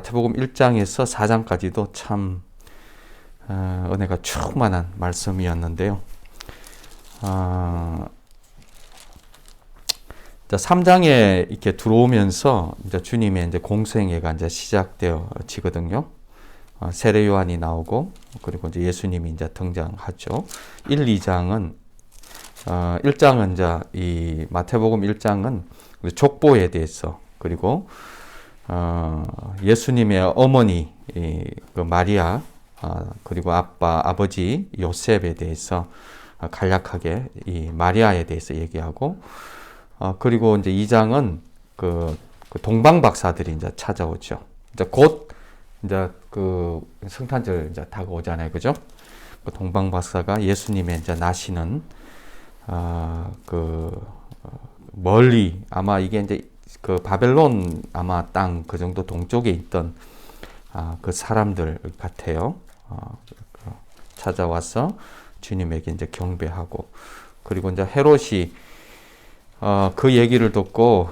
마태복음 1장에서 4장까지도 참 은혜가 충만한 말씀이었는데요. 3장에 이렇게 들어오면서 이제 주님의 이제 공생애가 이제 시작되어지거든요. 세례 요한이 나오고, 그리고 이제 예수님이 이제 등장하죠. 2장은 1장은 이제 이 마태복음 1장은 족보에 대해서, 그리고 예수님의 어머니 그 마리아, 그리고 아버지 요셉에 대해서 간략하게 이 마리아에 대해서 얘기하고, 그리고 이제 2장은 그 동방 박사들이 이제 찾아오죠. 이제 곧 이제 그 성탄절 이제 다가오잖아요, 그죠? 그 동방 박사가 예수님의 이제 나시는 멀리, 아마 이게 이제 그 바벨론 아마 땅 그 정도 동쪽에 있던 그 사람들 같아요. 찾아와서 주님에게 이제 경배하고, 그리고 이제 헤롯이 그 얘기를 듣고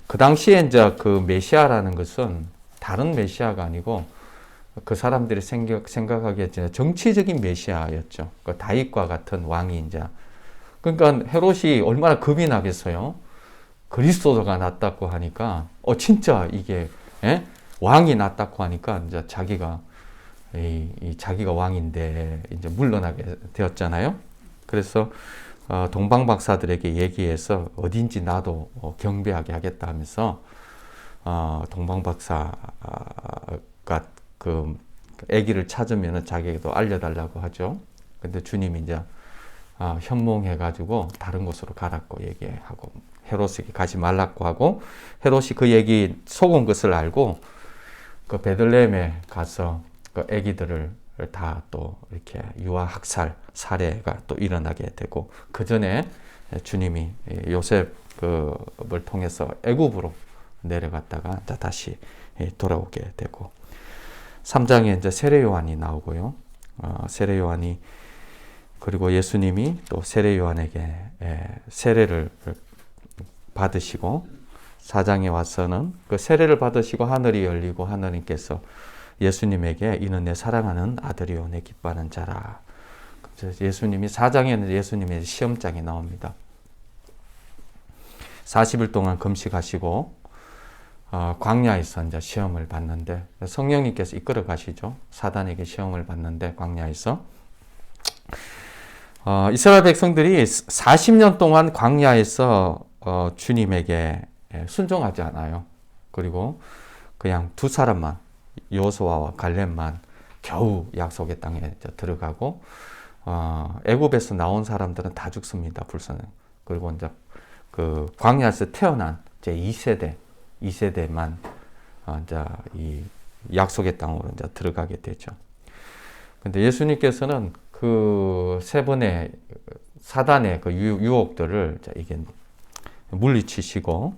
그 당시에 이제 그 메시아라는 것은 다른 메시아가 아니고 그 사람들이 생각하기에 정치적인 메시아였죠. 그 다윗과 같은 왕이 이제, 그러니까 헤롯이 얼마나 겁이 나겠어요. 그리스도가 났다고 하니까 진짜 이게 왕이 났다고 하니까 이제 자기가 자기가 왕인데 이제 물러나게 되었잖아요. 그래서 동방 박사들에게 얘기해서 어딘지 나도 경배하게 하겠다 하면서 동방 박사가 그 아기를 찾으면 자기에게도 알려달라고 하죠. 근데 주님이 이제 현몽해가지고 다른 곳으로 가라고 얘기하고, 헤롯에게 가지 말라고 하고, 헤롯이 그 얘기 속은 것을 알고 그 베들레헴에 가서 그 아기들을 다 또 이렇게 유아 학살 살해가 또 일어나게 되고, 그 전에 주님이 요셉을 통해서 애굽으로 내려갔다가 다시 돌아오게 되고, 3장에 이제 세례 요한이 나오고요. 세례 요한이, 그리고 예수님이 또 세례 요한에게 세례를 받으시고, 4장에 와서는 그 세례를 받으시고 하늘이 열리고 하나님께서 예수님에게 이는 내 사랑하는 아들이요 내 기뻐하는 자라. 예수님이 4장에는 예수님의 시험장이 나옵니다. 40일 동안 금식하시고 광야에서 이제 시험을 받는데, 성령님께서 이끌어 가시죠. 사단에게 시험을 받는데 광야에서 이스라엘 백성들이 40년 동안 광야에서 주님에게 순종하지 않아요. 그리고 그냥 두 사람만, 여호수아와 갈렙만 겨우 약속의 땅에 들어가고, 애굽에서 나온 사람들은 다 죽습니다. 불사는. 그리고 이제 그 광야에서 태어난 제 2세대만 이제 이 약속의 땅으로 이제 들어가게 되죠. 근데 예수님께서는 그 세 번의 사단의 그 유혹들을 이게 물리치시고,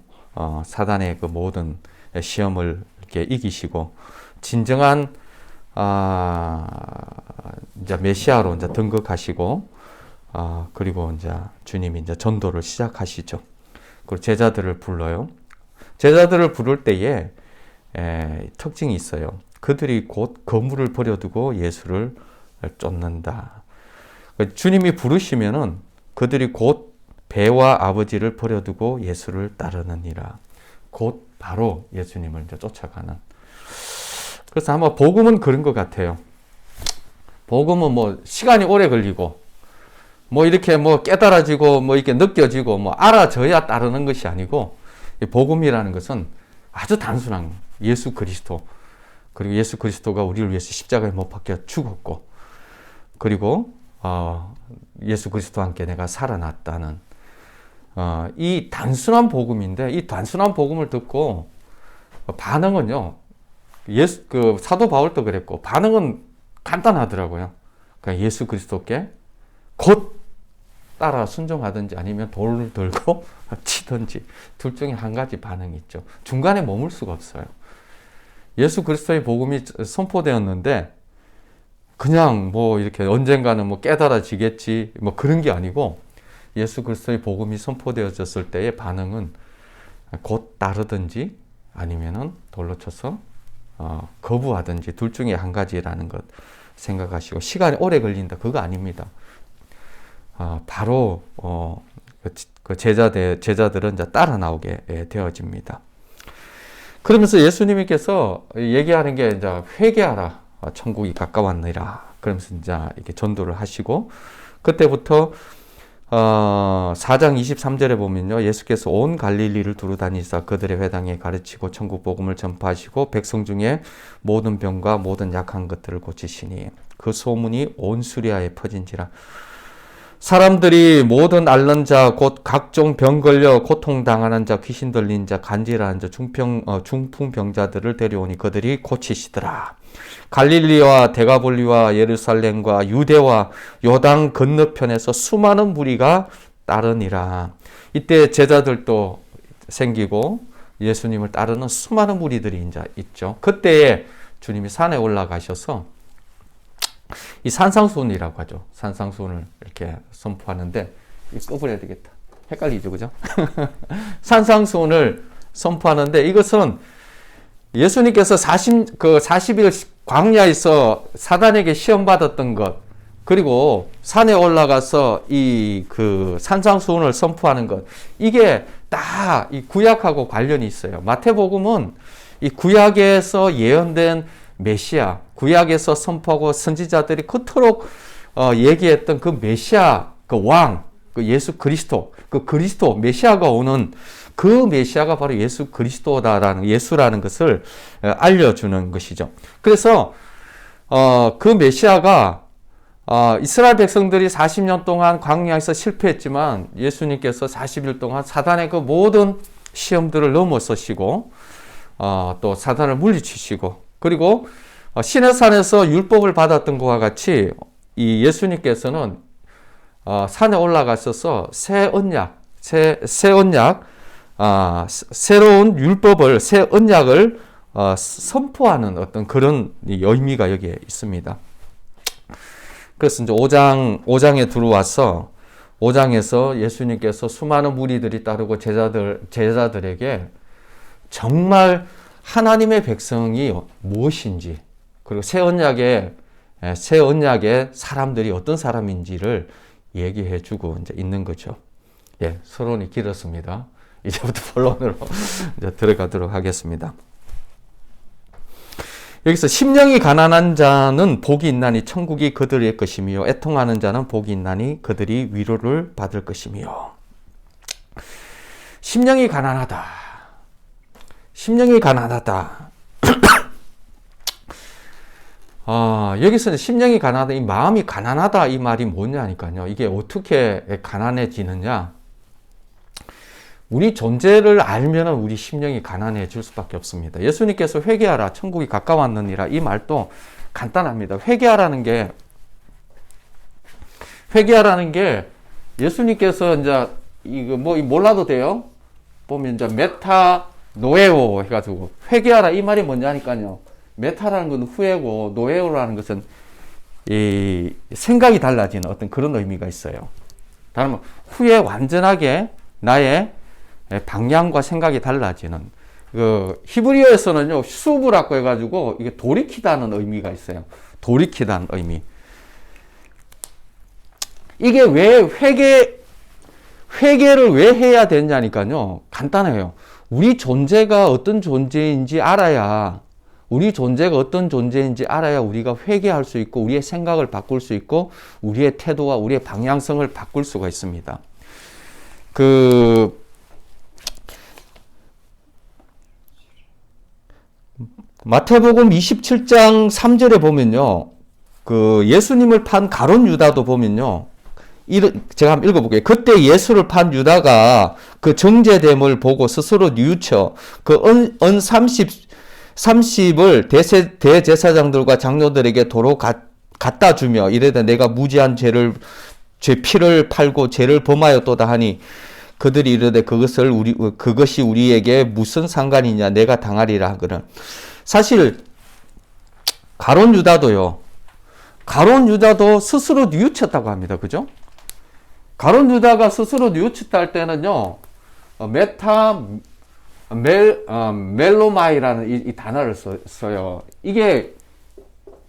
사단의 그 모든 시험을 이렇게 이기시고, 진정한 이제 메시아로 이제 등극하시고, 그리고 이제 주님이 이제 전도를 시작하시죠. 그리고 제자들을 불러요. 제자들을 부를 때에 특징이 있어요. 그들이 곧 거물을 버려두고 예수를 쫓는다. 주님이 부르시면은 그들이 곧 배와 아버지를 버려두고 예수를 따르느니라. 곧 바로 예수님을 이제 쫓아가는. 그래서 아마 복음은 그런 것 같아요. 복음은 뭐 시간이 오래 걸리고, 뭐 이렇게 뭐 깨달아지고, 뭐 이렇게 느껴지고, 뭐 알아져야 따르는 것이 아니고, 복음이라는 것은 아주 단순한 예수 그리스도, 그리고 예수 그리스도가 우리를 위해서 십자가에 못 박혀 죽었고, 그리고 예수 그리스도와 함께 내가 살아났다는 이 단순한 복음인데, 이 단순한 복음을 듣고 반응은요, 그 사도 바울도 그랬고, 반응은 간단하더라고요. 그러니까 예수 그리스도께 곧 따라 순종하든지 아니면 돌을 들고 치든지 둘 중에 한 가지 반응이 있죠. 중간에 머물 수가 없어요. 예수 그리스도의 복음이 선포되었는데 그냥 뭐 이렇게 언젠가는 뭐 깨달아지겠지 뭐 그런 게 아니고, 예수 그리스도의 복음이 선포되어졌을 때의 반응은 곧 따르든지 아니면은 돌로 쳐서 거부하든지 둘 중에 한 가지라는 것 생각하시고, 시간이 오래 걸린다 그거 아닙니다. 바로 그 제자들은 이제 따라 나오게 되어집니다. 그러면서 예수님께서 얘기하는 게 이제 회개하라, 천국이 가까웠느니라. 그러면서 이제 이렇게 전도를 하시고, 그때부터 4장 23절에 보면요, 예수께서 온 갈릴리를 두루 다니사 그들의 회당에 가르치고 천국 복음을 전파하시고 백성 중에 모든 병과 모든 약한 것들을 고치시니 그 소문이 온 수리아에 퍼진지라. 사람들이 모든 앓는 자, 곧 각종 병 걸려 고통당하는 자, 귀신 들린 자, 간질하는 자, 중풍병자들을 데려오니 그들이 고치시더라. 갈릴리와 데가볼리와 예루살렘과 유대와 요단 건너편에서 수많은 무리가 따르니라. 이때 제자들도 생기고 예수님을 따르는 수많은 무리들이 이제 있죠. 그때에 주님이 산에 올라가셔서 이 산상수훈이라고 하죠. 산상수훈을 이렇게 선포하는데, 이거 꺼버려야 되겠다. 헷갈리죠, 그죠? 산상수훈을 선포하는데, 이것은 예수님께서 40일 광야에서 사단에게 시험받았던 것, 그리고 산에 올라가서 그 산상수훈을 선포하는 것, 이게 다 이 구약하고 관련이 있어요. 마태복음은 이 구약에서 예언된 메시아, 구약에서 선포하고 선지자들이 그토록 얘기했던 그 메시아, 그 왕, 그 예수 그리스도, 그 그리스도, 메시아가 오는 그 메시아가 바로 예수 그리스도다라는, 예수라는 것을 알려주는 것이죠. 그래서 그 메시아가 이스라엘 백성들이 40년 동안 광야에서 실패했지만 예수님께서 40일 동안 사단의 그 모든 시험들을 넘어서시고 또 사단을 물리치시고, 그리고 시내산에서 율법을 받았던 것과 같이 이 예수님께서는 산에 올라가셔서 새 언약, 새로운 율법을, 새 언약을 선포하는 어떤 그런 의미가 여기에 있습니다. 그래서 이제 5장에 들어와서 5장에서 예수님께서 수많은 무리들이 따르고 제자들에게 정말 하나님의 백성이 무엇인지, 그리고 새 언약의 사람들이 어떤 사람인지를 얘기해 주고 이제 있는 거죠. 예, 서론이 길었습니다. 이제부터 본론으로 이제 들어가도록 하겠습니다. 여기서 심령이 가난한 자는 복이 있나니 천국이 그들의 것이며, 애통하는 자는 복이 있나니 그들이 위로를 받을 것이며. 심령이 가난하다. 심령이 가난하다. 여기서 심령이 가난하다, 이 마음이 가난하다, 이 말이 뭐냐니까요. 이게 어떻게 가난해지느냐. 우리 존재를 알면 우리 심령이 가난해질 수밖에 없습니다. 예수님께서 회개하라, 천국이 가까웠느니라, 이 말도 간단합니다. 회개하라는 게 예수님께서 이제 이거 뭐 몰라도 돼요. 보면 이제 메타노에오 해가지고 회개하라, 이 말이 뭐냐니까요. 메타라는 건 후회고 노에오라는 것은 이 생각이 달라지는 어떤 그런 의미가 있어요. 다른 말, 후에 완전하게 나의 방향과 생각이 달라지는, 그 히브리어에서는요 슈브라고 해가지고 이게 돌이키다는 의미가 있어요. 돌이키다는 의미. 이게 왜 회개를 왜 해야 되냐니까요. 간단해요. 우리 존재가 어떤 존재인지 알아야, 우리가 회개할 수 있고, 우리의 생각을 바꿀 수 있고, 우리의 태도와 우리의 방향성을 바꿀 수가 있습니다. 마태복음 27장 3절에 보면요, 그 예수님을 판 가룟 유다도 보면요, 제가 한번 읽어볼게요. 그때 예수를 판 유다가 그 정죄됨을 보고 스스로 뉘우쳐 그 은 30을 대제사장들과 장로들에게 도로 갖다 주며 이르되 내가 무지한 죄 피를 팔고 죄를 범하였도다 하니 그들이 이르되 그것이 우리에게 무슨 상관이냐, 내가 당하리라 하거든. 사실 가룟 유다도 스스로 뉘우쳤다고 합니다. 그죠? 가룟 유다가 스스로 뉘우쳤다 할 때는요, 멜로마이라는 이 단어를 써요. 이게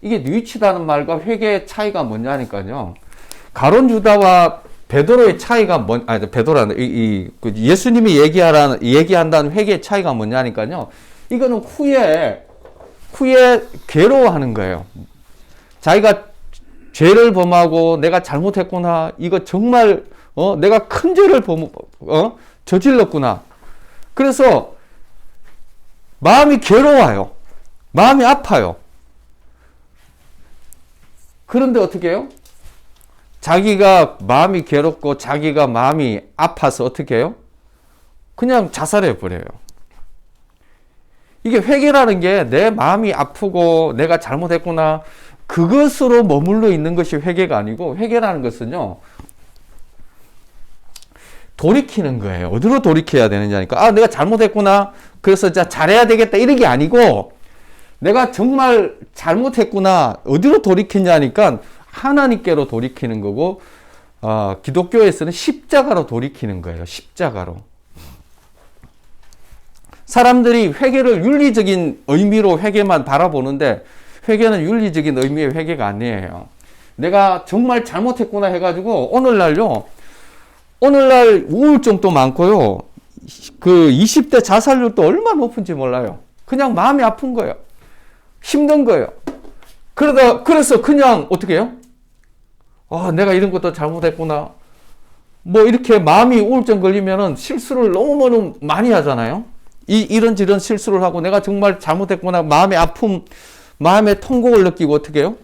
뉘치다는 말과 회개의 차이가 뭐냐니까요. 가룟 유다와 베드로의 차이가 베드로라는 그 예수님이 얘기한다는 회개의 차이가 뭐냐니까요. 이거는 후에 괴로워하는 거예요. 자기가 죄를 범하고 내가 잘못했구나. 이거 정말 내가 큰 죄를 저질렀구나. 그래서 마음이 괴로워요. 마음이 아파요. 그런데 어떻게 해요? 자기가 마음이 괴롭고 자기가 마음이 아파서 어떻게 해요? 그냥 자살해 버려요. 이게 회개라는 게 내 마음이 아프고 내가 잘못했구나. 그것으로 머물러 있는 것이 회개가 아니고, 회개라는 것은요, 돌이키는 거예요. 어디로 돌이켜야 되느냐니까. 내가 잘못했구나. 그래서 잘해야 되겠다. 이런 게 아니고, 내가 정말 잘못했구나. 어디로 돌이키냐니까 하나님께로 돌이키는 거고, 기독교에서는 십자가로 돌이키는 거예요. 십자가로. 사람들이 회개를 윤리적인 의미로 회개만 바라보는데, 회개는 윤리적인 의미의 회개가 아니에요. 내가 정말 잘못했구나 해가지고 오늘날 우울증도 많고요. 그 20대 자살률도 얼마나 높은지 몰라요. 그냥 마음이 아픈 거예요. 힘든 거예요. 그래서 그냥 어떻게 해요? 내가 이런 것도 잘못했구나. 뭐 이렇게 마음이 우울증 걸리면은 실수를 너무 많이 하잖아요. 이런저런 실수를 하고 내가 정말 잘못했구나. 마음의 아픔, 마음의 통곡을 느끼고 어떻게 해요?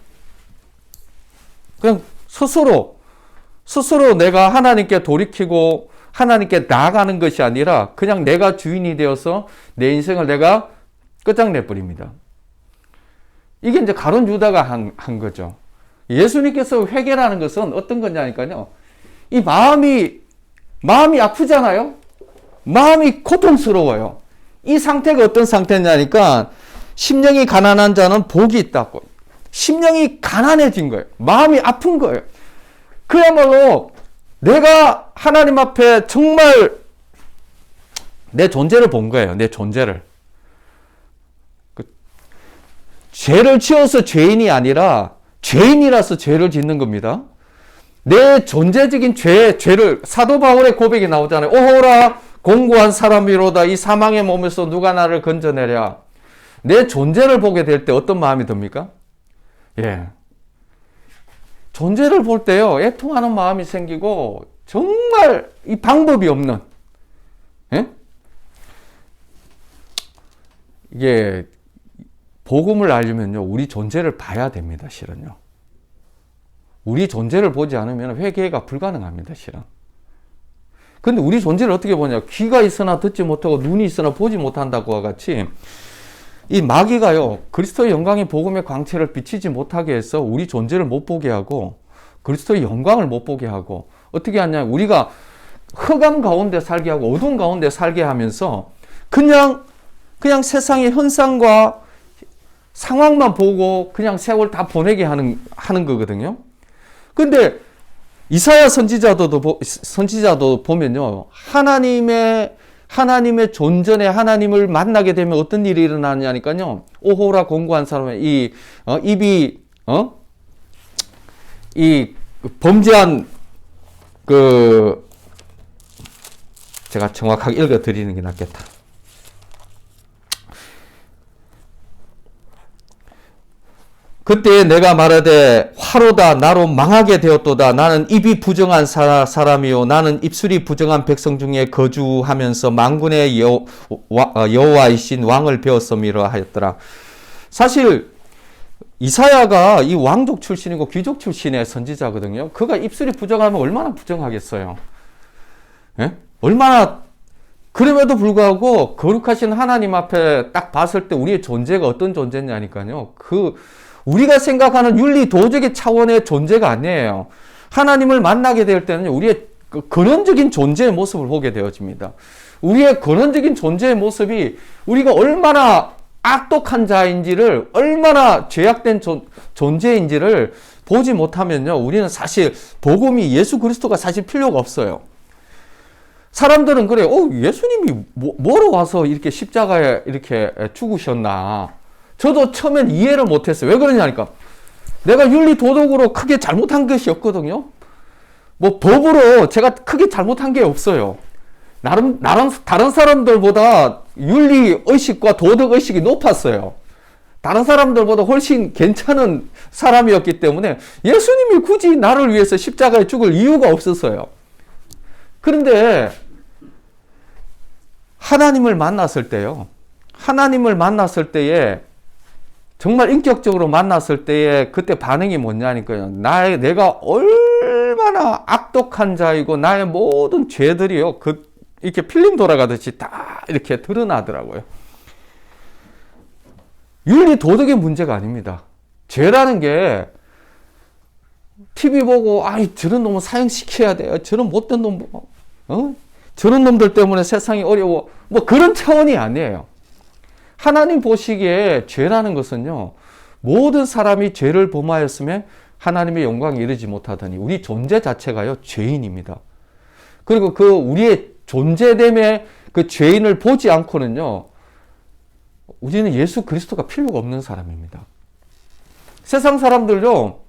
그냥 스스로 내가 하나님께 돌이키고 하나님께 나아가는 것이 아니라 그냥 내가 주인이 되어서 내 인생을 내가 끝장내 버립니다. 이게 이제 가룟 유다가 한 거죠. 예수님께서 회개라는 것은 어떤 거냐니까요. 이 마음이 아프잖아요. 마음이 고통스러워요. 이 상태가 어떤 상태냐니까 심령이 가난한 자는 복이 있다고. 심령이 가난해진 거예요. 마음이 아픈 거예요. 그야말로 내가 하나님 앞에 정말 내 존재를 본 거예요. 내 존재를. 죄를 지어서 죄인이 아니라 죄인이라서 죄를 짓는 겁니다. 내 존재적인 죄를 사도 바울의 고백이 나오잖아요. 오호라 공고한 사람이로다. 이 사망의 몸에서 누가 나를 건져내랴. 내 존재를 보게 될 때 어떤 마음이 듭니까? 존재를 볼 때요, 애통하는 마음이 생기고, 정말 이 방법이 없는, 이게, 복음을 알려면요, 우리 존재를 봐야 됩니다, 실은요. 우리 존재를 보지 않으면 회개가 불가능합니다, 실은. 근데 우리 존재를 어떻게 보냐? 귀가 있으나 듣지 못하고 눈이 있으나 보지 못한다고 같이, 이 마귀가요, 그리스도의 영광의 복음의 광채를 비치지 못하게 해서 우리 존재를 못 보게 하고 그리스도의 영광을 못 보게 하고 어떻게 하냐, 우리가 흑암 가운데 살게 하고 어두운 가운데 살게 하면서 그냥 세상의 현상과 상황만 보고 그냥 세월 다 보내게 하는 거거든요. 근데 이사야 선지자도 보면요, 하나님의 존전에 하나님을 만나게 되면 어떤 일이 일어나냐니까요. 오호라 공고한 사람의 입이 이 범죄한 제가 정확하게 읽어 드리는 게 낫겠다. 그때 내가 말하되 화로다 나로 망하게 되었도다. 나는 입이 부정한 사람이요 나는 입술이 부정한 백성 중에 거주하면서 만군의 여호와이신 왕을 배웠음이라 하였더라. 사실 이사야가 이 왕족 출신이고 귀족 출신의 선지자거든요. 그가 입술이 부정하면 얼마나 부정하겠어요. 얼마나. 그럼에도 불구하고 거룩하신 하나님 앞에 딱 봤을 때 우리의 존재가 어떤 존재냐니까요. 우리가 생각하는 윤리 도덕의 차원의 존재가 아니에요. 하나님을 만나게 될 때는 우리의 근원적인 존재의 모습을 보게 되어집니다. 우리의 근원적인 존재의 모습이 우리가 얼마나 악독한 자인지를, 얼마나 죄악된 존재인지를 보지 못하면요, 우리는 사실 복음이 예수 그리스도가 사실 필요가 없어요. 사람들은 그래, 예수님이 뭐로 와서 이렇게 십자가에 이렇게 죽으셨나. 저도 처음엔 이해를 못했어요. 왜 그러냐니까. 내가 윤리 도덕으로 크게 잘못한 것이 없거든요. 뭐 법으로 제가 크게 잘못한 게 없어요. 나름 다른 사람들보다 윤리 의식과 도덕 의식이 높았어요. 다른 사람들보다 훨씬 괜찮은 사람이었기 때문에 예수님이 굳이 나를 위해서 십자가에 죽을 이유가 없었어요. 그런데 하나님을 만났을 때요. 하나님을 만났을 때에 정말 인격적으로 만났을 때에 그때 반응이 뭐냐니까요. 내가 얼마나 악독한 자이고 나의 모든 죄들이요. 이렇게 필름 돌아가듯이 다 이렇게 드러나더라고요. 윤리 도덕의 문제가 아닙니다. 죄라는 게 TV 보고 저런 놈은 사형시켜야 돼요. 저런 못된 놈, 저런 놈들 때문에 세상이 어려워. 뭐 그런 차원이 아니에요. 하나님 보시기에 죄라는 것은요, 모든 사람이 죄를 범하였으면 하나님의 영광에 이르지 못하더니 우리 존재 자체가요, 죄인입니다. 그리고 우리의 존재됨의 그 죄인을 보지 않고는요, 우리는 예수 그리스도가 필요가 없는 사람입니다. 세상 사람들요,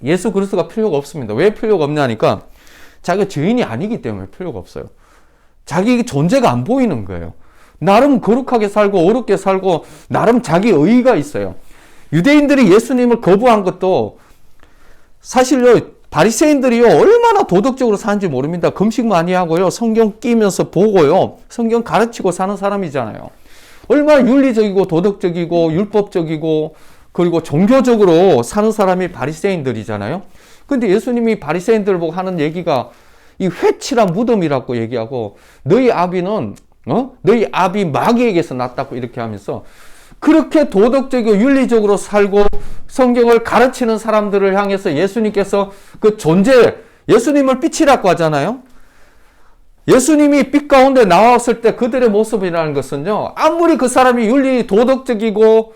예수 그리스도가 필요가 없습니다. 왜 필요가 없냐니까, 자기가 죄인이 아니기 때문에 필요가 없어요. 자기 존재가 안 보이는 거예요. 나름 거룩하게 살고 어렵게 살고 나름 자기 의의가 있어요. 유대인들이 예수님을 거부한 것도 사실요, 바리새인들이요 얼마나 도덕적으로 사는지 모릅니다. 금식 많이 하고요, 성경 끼면서 보고요, 성경 가르치고 사는 사람이잖아요. 얼마나 윤리적이고 도덕적이고 율법적이고 그리고 종교적으로 사는 사람이 바리새인들이잖아요. 근데 예수님이 바리새인들 보고 하는 얘기가 이 회칠한 무덤이라고 얘기하고, 너희 아비 마귀에게서 났다고 이렇게 하면서 그렇게 도덕적이고 윤리적으로 살고 성경을 가르치는 사람들을 향해서 예수님께서 그 예수님을 빛이라고 하잖아요. 예수님이 빛 가운데 나왔을 때 그들의 모습이라는 것은요, 아무리 그 사람이 윤리 도덕적이고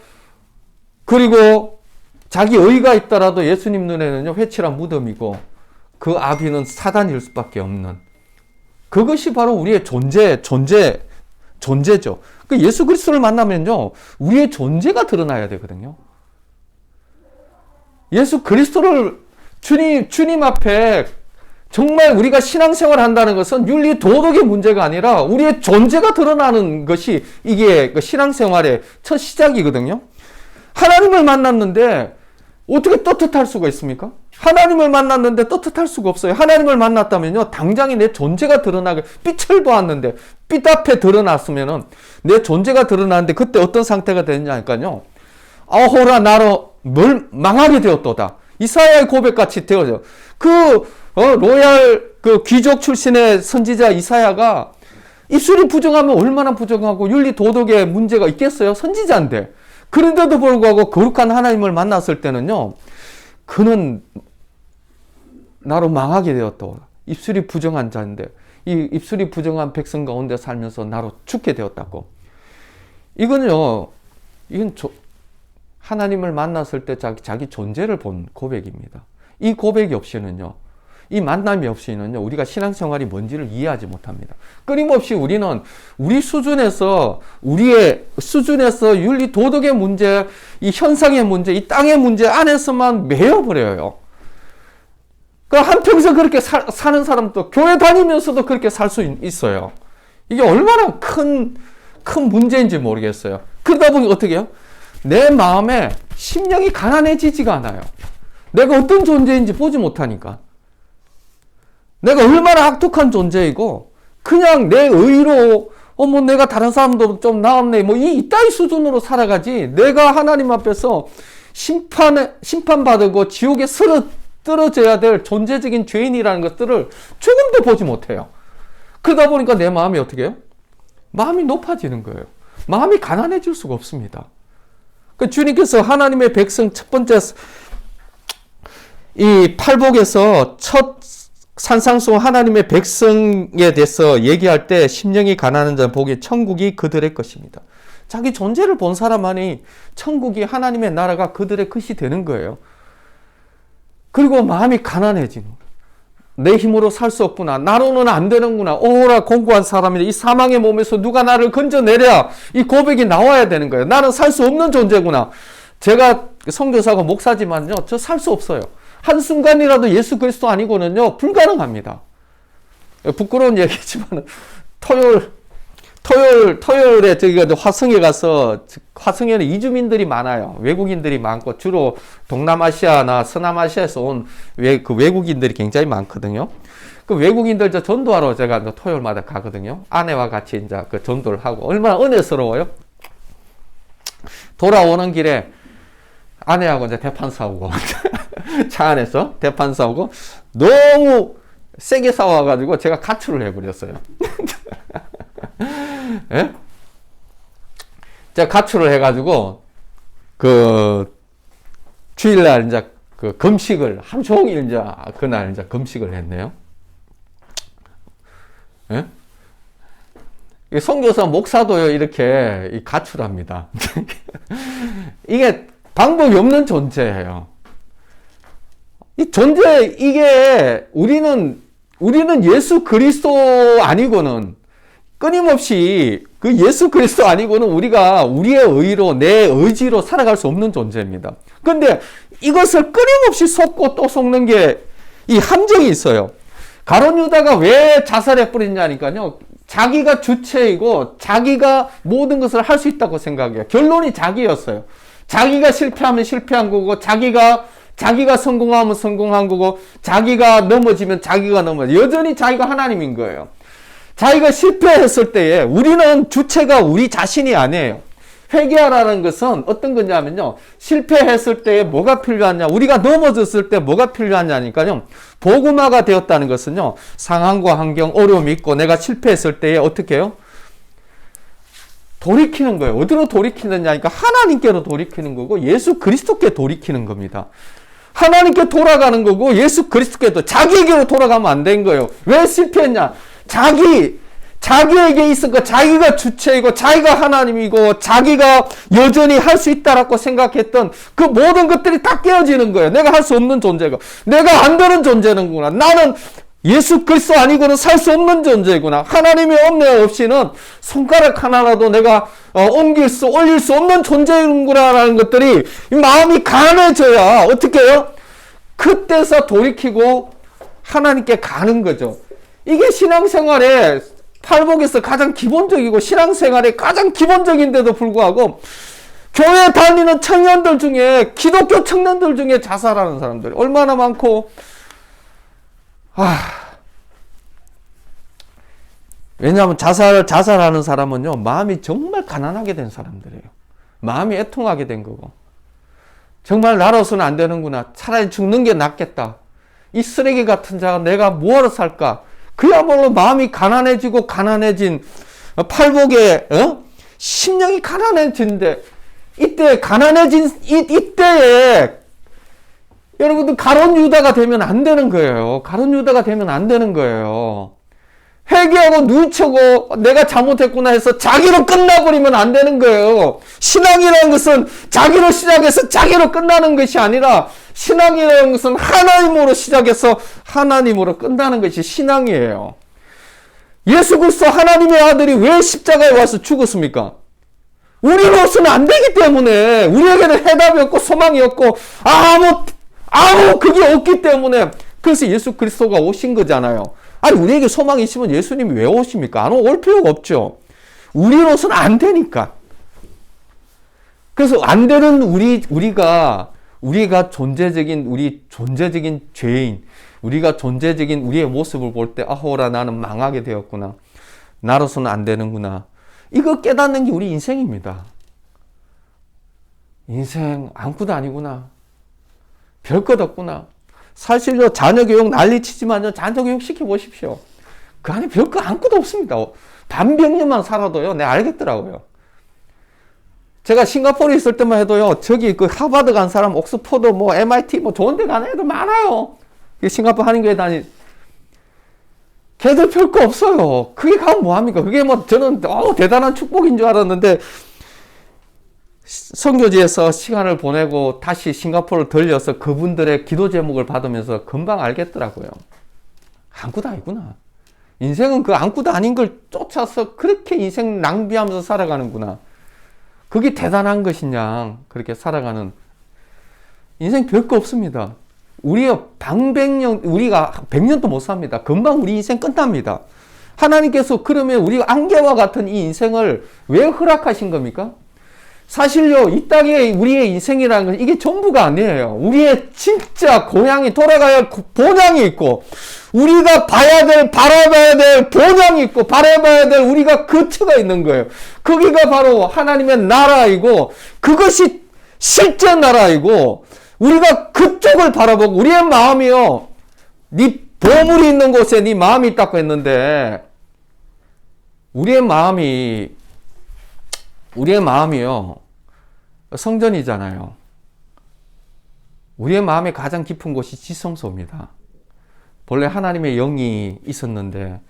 그리고 자기 의의가 있더라도 예수님 눈에는요, 회칠한 무덤이고 그 아비는 사단일 수밖에 없는, 그것이 바로 우리의 존재죠. 그 예수 그리스도를 만나면요, 우리의 존재가 드러나야 되거든요. 예수 그리스도를 주님 앞에 정말 우리가 신앙생활 한다는 것은 윤리 도덕의 문제가 아니라 우리의 존재가 드러나는 것이 이게 신앙생활의 첫 시작이거든요. 하나님을 만났는데 어떻게 떳떳할 수가 있습니까? 하나님을 만났는데 떳떳할 수가 없어요. 하나님을 만났다면요, 당장에 내 존재가 드러나게, 빛을 보았는데 빛 앞에 드러났으면은 내 존재가 드러나는데 그때 어떤 상태가 되느냐니까요, 아호라 나로 망하게 되었도다. 이사야의 고백같이 되어져. 로얄 귀족 출신의 선지자 이사야가 입술이 부정하면 얼마나 부정하고 윤리 도덕에 문제가 있겠어요? 선지자인데. 그런데도 불구하고 거룩한 하나님을 만났을 때는요, 그는 나로 망하게 되었다. 입술이 부정한 자인데 이 입술이 부정한 백성 가운데 살면서 나로 죽게 되었다고. 이건 하나님을 만났을 때 자기 존재를 본 고백입니다. 이 고백이 없이는요, 이 만남이 없이는요, 우리가 신앙생활이 뭔지를 이해하지 못합니다. 끊임없이 우리는 우리의 수준에서 윤리 도덕의 문제, 이 현상의 문제, 이 땅의 문제 안에서만 매여버려요. 한평생 그렇게 사는 사람도 교회 다니면서도 그렇게 살 수 있어요. 이게 얼마나 큰 문제인지 모르겠어요. 그러다 보니 어떻게 해요? 내 마음에 심령이 가난해지지가 않아요. 내가 어떤 존재인지 보지 못하니까. 내가 얼마나 악독한 존재이고 그냥 내 의로 내가 다른 사람도 좀 나았네 이따위 수준으로 살아가지, 내가 하나님 앞에서 심판받고 지옥에 떨어져야 될 존재적인 죄인이라는 것들을 조금도 보지 못해요. 그러다 보니까 내 마음이 어떻게 해요? 마음이 높아지는 거예요. 마음이 가난해질 수가 없습니다. 주님께서 하나님의 백성 첫 번째 이 팔복에서 첫 산상수훈 하나님의 백성에 대해서 얘기할 때 심령이 가난한 자 복이 천국이 그들의 것입니다. 자기 존재를 본 사람만이 천국이, 하나님의 나라가 그들의 것이 되는 거예요. 그리고 마음이 가난해지는 거예요. 내 힘으로 살 수 없구나. 나로는 안 되는구나. 오라 공고한 사람이네. 이 사망의 몸에서 누가 나를 건져내랴. 이 고백이 나와야 되는 거예요. 나는 살 수 없는 존재구나. 제가 선교사고 목사지만요. 저 살 수 없어요. 한순간이라도 예수 그리스도 아니고는요. 불가능합니다. 부끄러운 얘기지만 토요일에 저기가 화성에 가서, 화성에는 이주민들이 많아요. 외국인들이 많고, 주로 동남아시아나 서남아시아에서 온 그 외국인들이 굉장히 많거든요. 그 외국인들 저 전도하러 제가 토요일마다 가거든요. 아내와 같이 이제 그 전도를 하고, 얼마나 은혜스러워요? 돌아오는 길에 아내하고 이제 대판 싸우고, 차 안에서 대판 싸우고, 너무 세게 싸워가지고 제가 가출을 해버렸어요. 예? 제가 가출을 해가지고, 주일날 이제 금식을, 하루 종일 이제 그날 이제 금식을 했네요. 예? 선교사 목사도요, 이렇게 가출합니다. 이게 방법이 없는 존재예요. 이게 우리는 예수 그리스도 아니고는 끊임없이 그 예수 그리스도 아니고는 우리가 우리의 의로, 내 의지로 살아갈 수 없는 존재입니다. 근데 이것을 끊임없이 속고 또 속는 게 이 함정이 있어요. 가룟 유다가 왜 자살해 버렸냐니까요. 자기가 주체이고 자기가 모든 것을 할 수 있다고 생각해요. 결론이 자기였어요. 자기가 실패하면 실패한 거고, 자기가 성공하면 성공한 거고, 자기가 넘어지면 자기가 여전히 자기가 하나님인 거예요. 자기가 실패했을 때에 우리는 주체가 우리 자신이 아니에요. 회개하라는 것은 어떤 거냐면요. 실패했을 때에 뭐가 필요하냐. 우리가 넘어졌을 때 뭐가 필요하냐니까요. 복음화가 되었다는 것은요. 상황과 환경, 어려움이 있고 내가 실패했을 때에 어떻게 해요? 돌이키는 거예요. 어디로 돌이키느냐니까 하나님께로 돌이키는 거고 예수 그리스도께 돌이키는 겁니다. 하나님께 돌아가는 거고 예수 그리스도께도 자기에게로 돌아가면 안 된 거예요. 왜 실패했냐? 자기에게 있었고 자기가 주체이고 자기가 하나님이고 자기가 여전히 할 수 있다라고 생각했던 그 모든 것들이 다 깨어지는 거예요. 내가 할 수 없는 존재고 내가 안 되는 존재는구나. 나는 예수 그리스도 아니고는 살 수 없는 존재구나. 하나님의 은혜 없이는 손가락 하나라도 내가 올릴 수 없는 존재구나라는 것들이 마음이 가난해져야 어떻게 해요? 그때서 돌이키고 하나님께 가는 거죠. 이게 신앙생활의 팔복에서 가장 기본적이고 신앙생활의 가장 기본적인데도 불구하고 교회 다니는 청년들 중에 기독교 청년들 중에 자살하는 사람들이 얼마나 많고 왜냐하면 자살하는 사람은요 마음이 정말 가난하게 된 사람들이에요. 마음이 애통하게 된 거고 정말 나로서는 안 되는구나. 차라리 죽는 게 낫겠다. 이 쓰레기 같은 자가 내가 뭐하러 살까? 그야말로 마음이 가난해지고 가난해진 팔복에 심령이 가난해진데 이때 가난해진 이때에 여러분들 가룟 유다가 되면 안 되는 거예요. 가룟 유다가 되면 안 되는 거예요. 회개하고 누이쳐고 내가 잘못했구나 해서 자기로 끝나버리면 안 되는 거예요. 신앙이라는 것은 자기로 시작해서 자기로 끝나는 것이 아니라 신앙이라는 것은 하나님으로 시작해서 하나님으로 끝나는 것이 신앙이에요. 예수 그리스도 하나님의 아들이 왜 십자가에 와서 죽었습니까? 우리로서는 안 되기 때문에 우리에게는 해답이 없고 소망이 없고 아무 그게 없기 때문에 그래서 예수 그리스도가 오신 거잖아요. 아니 우리에게 소망이 있으면 예수님이 왜 오십니까? 안 올 필요가 없죠. 우리로서는 안 되니까. 그래서 안 되는 우리가 존재적인 죄인, 우리가 존재적인 우리의 모습을 볼 때 아호라 나는 망하게 되었구나. 나로서는 안 되는구나. 이거 깨닫는 게 우리 인생입니다. 인생 아무것도 아니구나. 별것 없구나. 사실요 자녀 교육 난리치지만요 자녀 교육 시켜보십시오. 그 안에 별거 아무것도 없습니다. 반백년만 살아도요 내가 알겠더라고요. 제가 싱가포르에 있을 때만 해도요 저기 그 하버드 간 사람, 옥스퍼드, MIT 좋은 데 가는 애들 많아요. 싱가포르 한인교회 걔들 별거 없어요. 그게 가면 뭐합니까? 그게 저는 대단한 축복인 줄 알았는데 선교지에서 시간을 보내고 다시 싱가포르를 들려서 그분들의 기도 제목을 받으면서 금방 알겠더라고요. 아무것도 아니구나. 인생은 그 아무것도 아닌 걸 쫓아서 그렇게 인생 낭비하면서 살아가는구나. 그게 대단한 것이냐. 그렇게 살아가는. 인생 별거 없습니다. 우리가 우리가 100년도 못 삽니다. 금방 우리 인생 끝납니다. 하나님께서 그러면 우리가 안개와 같은 이 인생을 왜 허락하신 겁니까? 사실요, 이 땅에 우리의 인생이라는 건 이게 전부가 아니에요. 우리의 진짜 고향이 돌아가야 할 본향이 있고, 우리가 바라봐야 될 본향이 있고, 바라봐야 될 우리가 거처가 있는 거예요. 거기가 바로 하나님의 나라이고, 그것이 실제 나라이고, 우리가 그쪽을 바라보고, 우리의 마음이요, 네 보물이 있는 곳에 네 마음이 있다고 했는데, 우리의 마음이요, 성전이잖아요. 우리의 마음의 가장 깊은 곳이 지성소입니다. 본래 하나님의 영이 있었는데,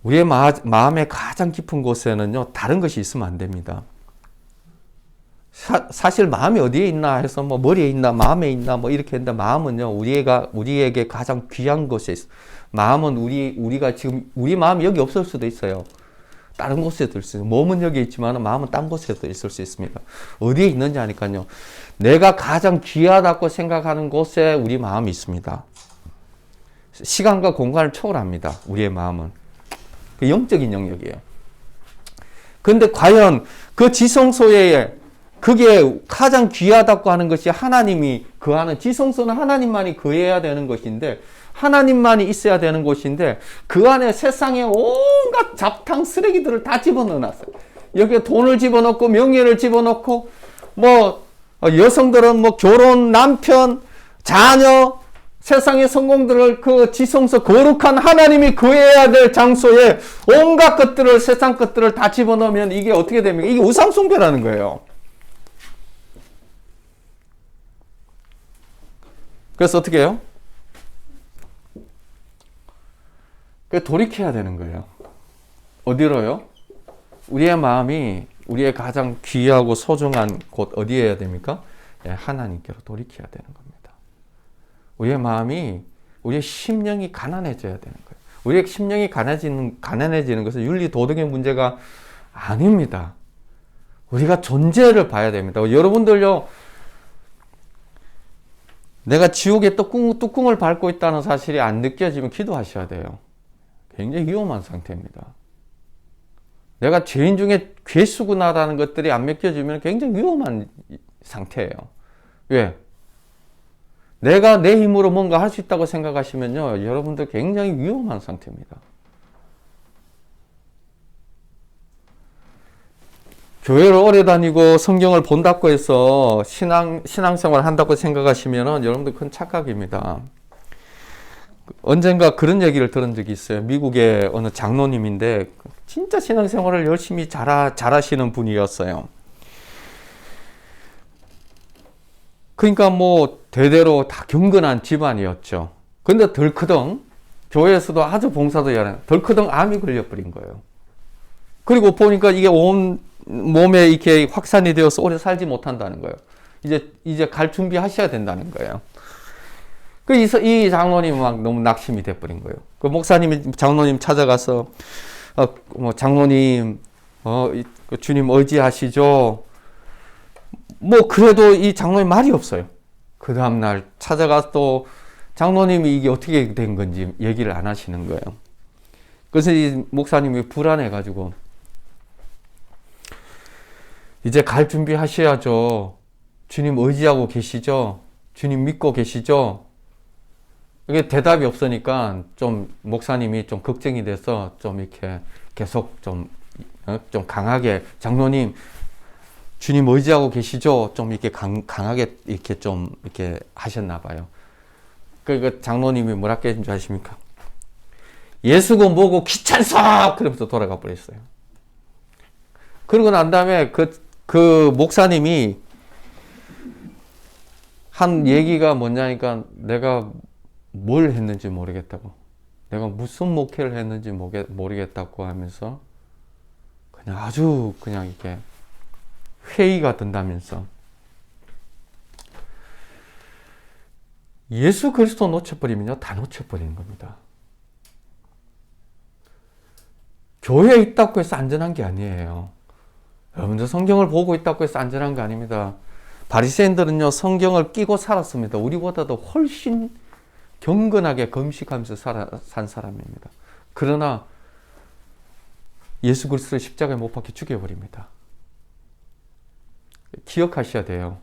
우리의 마음의 가장 깊은 곳에는요, 다른 것이 있으면 안 됩니다. 사실 마음이 어디에 있나 해서 뭐 머리에 있나 마음에 있나 뭐 이렇게 했는데, 마음은요, 우리에게 가장 귀한 곳에 있어. 마음은 우리가 지금 우리 마음이 여기 없을 수도 있어요. 다른 곳에도 있어요. 몸은 여기 있지만 마음은 딴 곳에도 있을 수 있습니다. 어디에 있는지 아니까요. 내가 가장 귀하다고 생각하는 곳에 우리 마음이 있습니다. 시간과 공간을 초월합니다. 우리의 마음은. 그 영적인 영역이에요. 그런데 과연 그 지성소에 그게 가장 귀하다고 하는 것이 하나님이 거하는, 지성소는 하나님만이 거해야 되는 것인데, 하나님만이 있어야 되는 곳인데, 그 안에 세상의 온갖 잡탕 쓰레기들을 다 집어넣어놨어요. 여기에 돈을 집어넣고, 명예를 집어넣고, 여성들은 결혼, 남편, 자녀, 세상의 성공들을 그 지성소, 거룩한 하나님이 거해야 될 장소에 온갖 것들을, 세상 것들을 다 집어넣으면 이게 어떻게 됩니까? 이게 우상숭배라는 거예요. 그래서 어떻게 해요? 돌이켜야 되는 거예요. 어디로요? 우리의 마음이 우리의 가장 귀하고 소중한 곳 어디에 해야 됩니까? 하나님께로 돌이켜야 되는 겁니다. 우리의 마음이, 우리의 심령이 가난해져야 되는 거예요. 우리의 심령이 가난해지는 것은 윤리 도덕의 문제가 아닙니다. 우리가 존재를 봐야 됩니다. 여러분들요, 내가 지옥의 뚜껑을 밟고 있다는 사실이 안 느껴지면 기도하셔야 돼요. 굉장히 위험한 상태입니다. 내가 죄인 중에 괴수구나라는 것들이 안 믿겨지면 굉장히 위험한 상태예요. 왜? 내가 내 힘으로 뭔가 할 수 있다고 생각하시면요, 여러분들 굉장히 위험한 상태입니다. 교회를 오래 다니고 성경을 본다고 해서 신앙생활 한다고 생각하시면 여러분들 큰 착각입니다. 언젠가 그런 얘기를 들은 적이 있어요. 미국의 어느 장로님인데 진짜 신앙생활을 열심히 잘하시는 분이었어요. 그러니까 대대로 다 경건한 집안이었죠. 근데 덜커덩 교회에서도 아주 봉사도 잘하는 덜커덩 암이 걸려버린 거예요. 그리고 보니까 이게 온 몸에 이렇게 확산이 되어서 오래 살지 못한다는 거예요. 이제 갈 준비하셔야 된다는 거예요. 이 장로님이 막 너무 낙심이 돼버린 거예요. 그 목사님이 장로님 찾아가서, 장로님, 주님 의지하시죠? 그래도 이 장로님 말이 없어요. 그 다음날 찾아가서 또 장로님이 이게 어떻게 된 건지 얘기를 안 하시는 거예요. 그래서 이 목사님이 불안해가지고, 이제 갈 준비 하셔야죠. 주님 의지하고 계시죠? 주님 믿고 계시죠? 이게 대답이 없으니까 목사님이 좀 걱정이 돼서 이렇게 계속 좀 강하게, 장로님, 주님 의지하고 계시죠? 이렇게 강하게 이렇게 하셨나 봐요. 그러니까 장로님이 뭐라고 했는 줄 아십니까? 예수고 뭐고 귀찮소! 그러면서 돌아가 버렸어요. 그러고 난 다음에 그 목사님이 한 얘기가 뭐냐니까, 내가 뭘 했는지 모르겠다고, 내가 무슨 목회를 했는지 모르겠다고 하면서 아주 이렇게 회의가 든다면서, 예수 그리스도 놓쳐버리면요, 다 놓쳐버리는 겁니다. 교회에 있다고 해서 안전한 게 아니에요. 여러분들 성경을 보고 있다고 해서 안전한 게 아닙니다. 바리새인들은요, 성경을 끼고 살았습니다. 우리보다도 훨씬 경건하게 금식하면서 산 사람입니다. 그러나 예수 그리스도를 십자가에 못 박혀 죽여버립니다. 기억하셔야 돼요.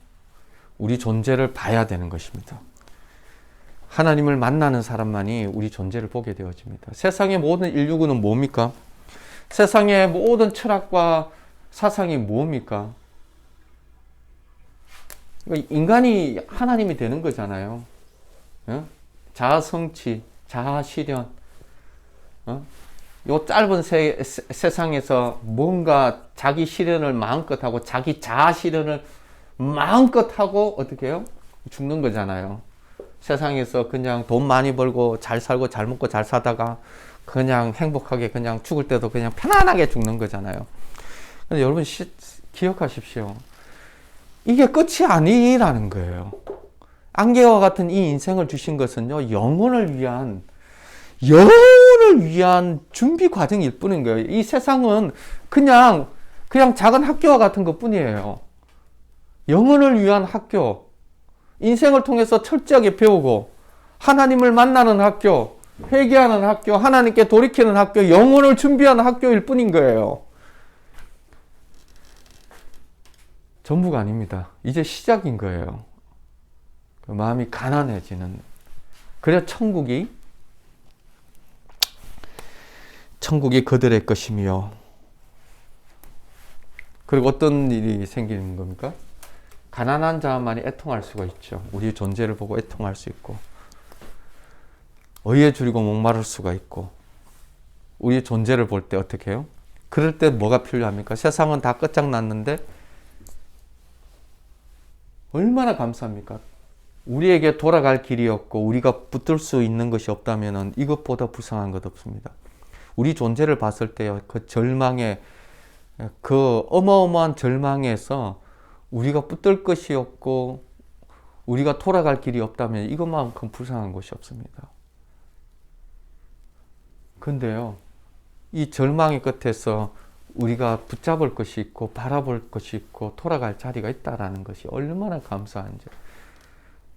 우리 존재를 봐야 되는 것입니다. 하나님을 만나는 사람만이 우리 존재를 보게 되어집니다. 세상의 모든 인류군은 뭡니까? 세상의 모든 철학과 사상이 뭡니까? 인간이 하나님이 되는 거잖아요. 자아 성취, 자아 실현. 요 짧은 세상에서 뭔가 자기 실현을 마음껏 하고 자기 자아 실현을 마음껏 하고 어떻게 해요? 죽는 거잖아요. 세상에서 그냥 돈 많이 벌고 잘 살고 잘 먹고 잘 사다가 그냥 행복하게 그냥 죽을 때도 그냥 편안하게 죽는 거잖아요. 근데 여러분 기억하십시오. 이게 끝이 아니라는 거예요. 안개와 같은 이 인생을 주신 것은요, 영혼을 위한 준비 과정일 뿐인 거예요. 이 세상은 그냥 작은 학교와 같은 것 뿐이에요. 영혼을 위한 학교, 인생을 통해서 철저하게 배우고 하나님을 만나는 학교, 회개하는 학교, 하나님께 돌이키는 학교, 영혼을 준비하는 학교일 뿐인 거예요. 전부가 아닙니다. 이제 시작인 거예요. 마음이 가난해지는. 그래야 천국이 그들의 것이며, 그리고 어떤 일이 생기는 겁니까? 가난한 자만이 애통할 수가 있죠. 우리 존재를 보고 애통할 수 있고, 의에 줄이고 목마를 수가 있고, 우리 존재를 볼 때 어떻게 해요? 그럴 때 뭐가 필요합니까? 세상은 다 끝장났는데 얼마나 감사합니까? 우리에게 돌아갈 길이 없고 우리가 붙들 수 있는 것이 없다면 이것보다 불쌍한 것 없습니다. 우리 존재를 봤을 때요, 그 절망에, 그 어마어마한 절망에서 우리가 붙들 것이 없고 우리가 돌아갈 길이 없다면 이것만큼 불쌍한 것이 없습니다. 근데요, 이 절망의 끝에서 우리가 붙잡을 것이 있고 바라볼 것이 있고 돌아갈 자리가 있다라는 것이 얼마나 감사한지.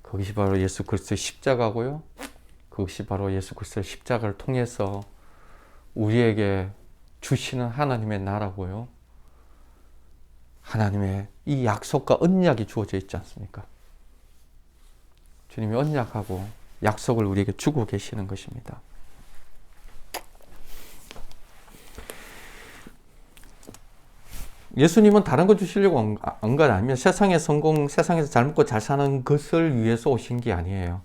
그것이 바로 예수 그리스도의 십자가고요. 그것이 바로 예수 그리스도의 십자가를 통해서 우리에게 주시는 하나님의 나라고요. 하나님의 이 약속과 언약이 주어져 있지 않습니까? 주님이 언약하고 약속을 우리에게 주고 계시는 것입니다. 예수님은 다른 거 주시려고 온 건 아니면 세상의 성공, 세상에서 잘 먹고 잘 사는 것을 위해서 오신 게 아니에요.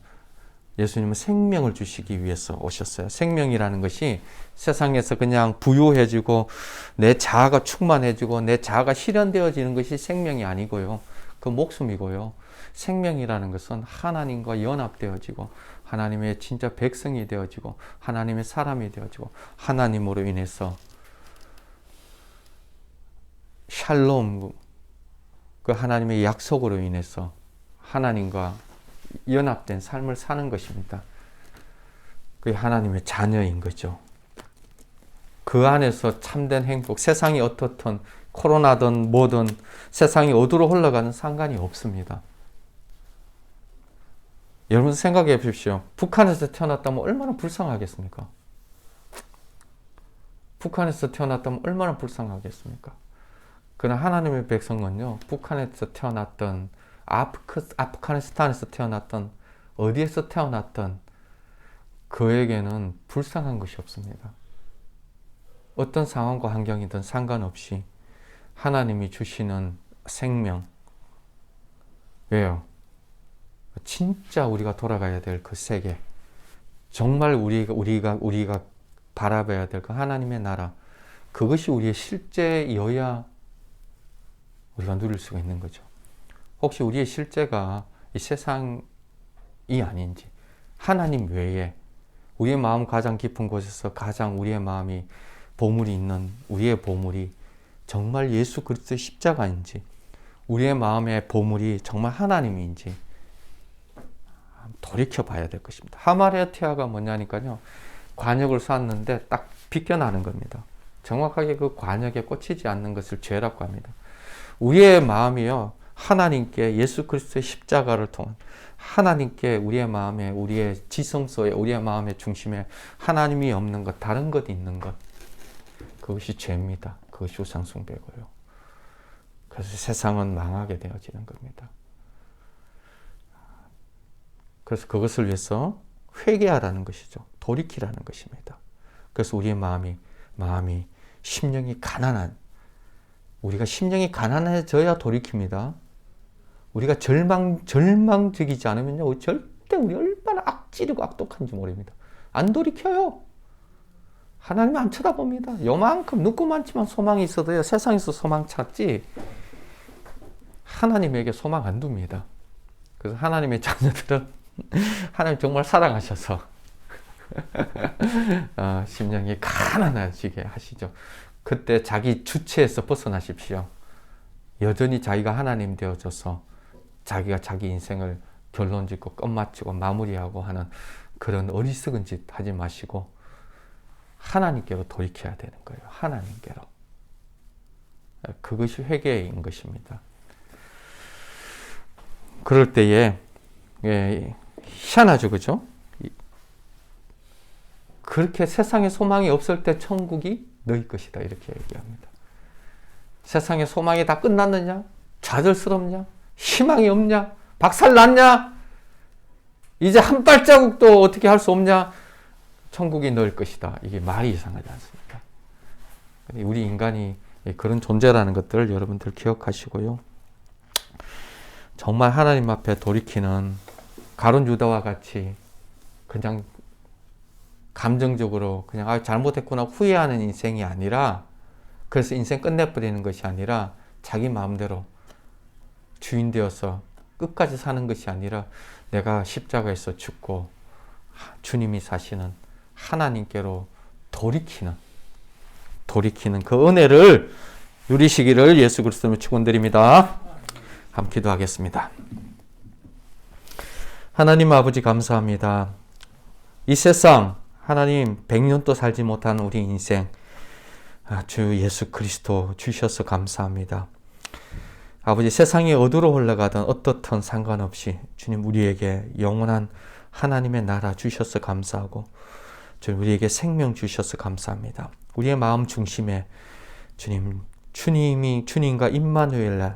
예수님은 생명을 주시기 위해서 오셨어요. 생명이라는 것이 세상에서 그냥 부유해지고 내 자아가 충만해지고 내 자아가 실현되어지는 것이 생명이 아니고요. 그 목숨이고요. 생명이라는 것은 하나님과 연합되어지고 하나님의 진짜 백성이 되어지고 하나님의 사람이 되어지고 하나님으로 인해서 샬롬, 그 하나님의 약속으로 인해서 하나님과 연합된 삶을 사는 것입니다. 그게 하나님의 자녀인 거죠. 그 안에서 참된 행복, 세상이 어떻든 코로나든 뭐든 세상이 어디로 흘러가는 상관이 없습니다. 여러분 생각해 보십시오. 북한에서 태어났다면 얼마나 불쌍하겠습니까? 북한에서 태어났다면 얼마나 불쌍하겠습니까? 그러나 하나님의 백성은요, 북한에서 태어났던, 아프가니스탄에서 태어났던, 어디에서 태어났던 그에게는 불쌍한 것이 없습니다. 어떤 상황과 환경이든 상관없이 하나님이 주시는 생명. 왜요? 진짜 우리가 돌아가야 될 그 세계, 정말 우리가 바라봐야 될 그 하나님의 나라, 그것이 우리의 실제여야 우리가 누릴 수가 있는 거죠. 혹시 우리의 실제가 이 세상이 아닌지, 하나님 외에 우리의 마음 가장 깊은 곳에서 가장 우리의 마음이 보물이 있는 우리의 보물이 정말 예수 그리스도의 십자가인지, 우리의 마음의 보물이 정말 하나님인지 돌이켜 봐야 될 것입니다. 하마레티아가 뭐냐니까요. 관역을 쌓았는데 딱 비껴나는 겁니다. 정확하게 그 관역에 꽂히지 않는 것을 죄라고 합니다. 우리의 마음이요. 하나님께 예수 그리스도의 십자가를 통한 하나님께 우리의 마음에 우리의 지성소에 우리의 마음의 중심에 하나님이 없는 것 다른 것 있는 것 그것이 죄입니다. 그것이 우상숭배고요. 그래서 세상은 망하게 되어지는 겁니다. 그래서 그것을 위해서 회개하라는 것이죠. 돌이키라는 것입니다. 그래서 우리의 마음이 심령이 가난한 우리가 심령이 가난해져야 돌이킵니다. 우리가 절망적이지 않으면요. 절대 우리 얼마나 악질이고 악독한지 모릅니다. 안 돌이켜요. 하나님 안 쳐다봅니다. 요만큼 눈꼽만치만 소망이 있어도요. 세상에서 소망 찾지 하나님에게 소망 안 둡니다. 그래서 하나님의 자녀들은 하나님 정말 사랑하셔서 심령이 가난해지게 하시죠. 그때 자기 주체에서 벗어나십시오. 여전히 자기가 하나님 되어져서 자기가 자기 인생을 결론짓고 끝마치고 마무리하고 하는 그런 어리석은 짓 하지 마시고 하나님께로 돌이켜야 되는 거예요. 하나님께로. 그것이 회개인 것입니다. 그럴 때에 희한하죠, 그죠? 그렇게 세상에 소망이 없을 때 천국이 너희 것이다 이렇게 얘기합니다. 세상에 소망이 다 끝났느냐? 좌절스럽냐? 희망이 없냐? 박살났냐? 이제 한 발자국도 어떻게 할 수 없냐? 천국이 너희 것이다. 이게 말이 이상하지 않습니까? 우리 인간이 그런 존재라는 것들을 여러분들 기억하시고요. 정말 하나님 앞에 돌이키는 가룟 유다와 같이 그냥 감정적으로 그냥 잘못했구나 후회하는 인생이 아니라 그래서 인생 끝내버리는 것이 아니라 자기 마음대로 주인 되어서 끝까지 사는 것이 아니라 내가 십자가에서 죽고 주님이 사시는 하나님께로 돌이키는 그 은혜를 누리시기를 예수 그리스도로 축원드립니다. 함께 기도하겠습니다. 하나님 아버지 감사합니다. 이 세상 하나님 100년도 살지 못한 우리 인생 주 예수 그리스도 주셔서 감사합니다. 아버지 세상이 어디로 흘러가든 어떻든 상관없이 주님 우리에게 영원한 하나님의 나라 주셔서 감사하고 주님 우리에게 생명 주셔서 감사합니다. 우리의 마음 중심에 주님과 임마누엘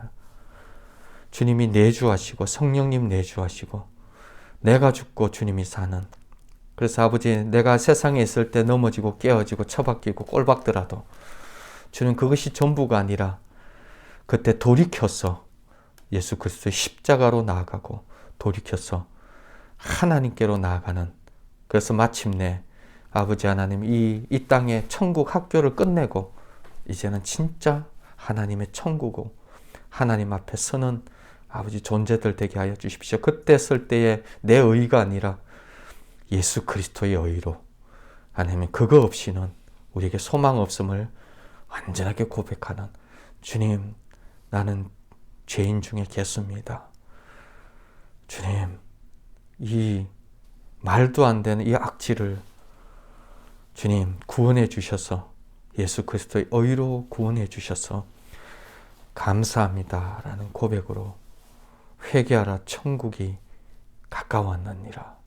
주님이 내주하시고 성령님 내주하시고 내가 죽고 주님이 사는 그래서 아버지 내가 세상에 있을 때 넘어지고 깨어지고 처박히고 꼴박더라도 주는 그것이 전부가 아니라 그때 돌이켜서 예수 그리스도의 십자가로 나아가고 돌이켜서 하나님께로 나아가는 그래서 마침내 아버지 하나님 이 땅의 천국 학교를 끝내고 이제는 진짜 하나님의 천국이고 하나님 앞에 서는 아버지 존재들 되게 하여 주십시오. 그때 쓸 때에 내 의가 아니라 예수 그리스도의 의로 하나님 그거 없이는 우리에게 소망 없음을 완전하게 고백하는 주님 나는 죄인 중에 개수입니다. 주님 이 말도 안 되는 이 악취를 주님 구원해 주셔서 예수 그리스도의 의로 구원해 주셔서 감사합니다 라는 고백으로 회개하라 천국이 가까웠느니라.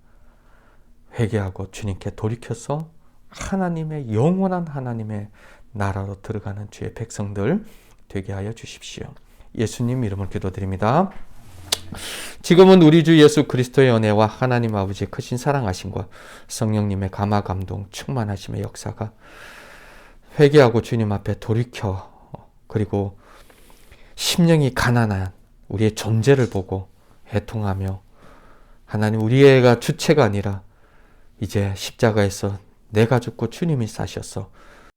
회개하고 주님께 돌이켜서 하나님의 영원한 하나님의 나라로 들어가는 주의 백성들 되게 하여 주십시오. 예수님 이름을 기도드립니다. 지금은 우리 주 예수 그리스도의 은혜와 하나님 아버지의 크신 사랑하심과 성령님의 감화 감동 충만하심의 역사가 회개하고 주님 앞에 돌이켜 그리고 심령이 가난한 우리의 존재를 보고 애통하며 하나님 우리가 주체가 아니라 이제 십자가에서 내가 죽고 주님이 사셔서